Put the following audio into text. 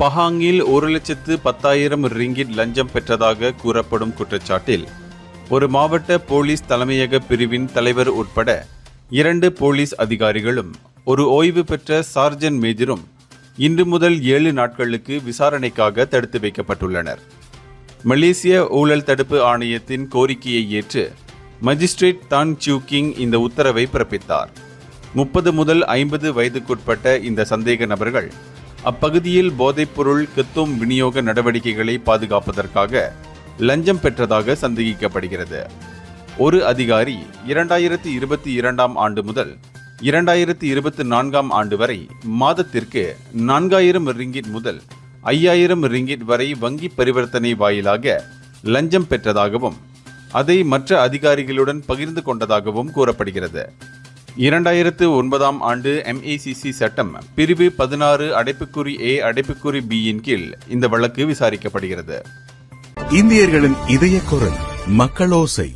பஹாங்கில் 1,10,000 ringgit லஞ்சம் பெற்றதாக கூறப்படும் குற்றச்சாட்டில் ஒரு மாவட்ட போலீஸ் தலைமையக பிரிவின் தலைவர் உட்பட 2 போலீஸ் அதிகாரிகளும் ஒரு ஓய்வு பெற்ற சார்ஜன்ட் மேஜரும் இன்று முதல் 7 நாட்களுக்கு விசாரணைக்காக தடுத்து வைக்கப்பட்டுள்ளனர். மலேசிய ஊழல் தடுப்பு ஆணையத்தின் கோரிக்கையை ஏற்று மஜிஸ்ட்ரேட் தான் சியூ கிங் இந்த உத்தரவை பிறப்பித்தார். 30 முதல் 50 வயதுக்குட்பட்ட இந்த சந்தேக நபர்கள் அப்பகுதியில் போதைப்பொருள் கெத்தும் விநியோக நடவடிக்கைகளை பாதுகாப்பதற்காக லஞ்சம் பெற்றதாக சந்தேகிக்கப்படுகிறது. ஒரு அதிகாரி 2022ஆம் ஆண்டு முதல் 2024ஆம் ஆண்டு வரை மாதத்திற்கு 4,000 ரிங்கிட் முதல் 5,000 ரிங்கிட் வரை வங்கி பரிவர்த்தனை வாயிலாக லஞ்சம் பெற்றதாகவும் அதை மற்ற அதிகாரிகளுடன் பகிர்ந்து கொண்டதாகவும் கூறப்படுகிறது. 2009ஆம் ஆண்டு MACC சட்டம் பிரிவு 16(a)(b) இன் கீழ் இந்த வழக்கு விசாரிக்கப்படுகிறது. இந்தியர்களின் இதய குரல் மக்களோசை.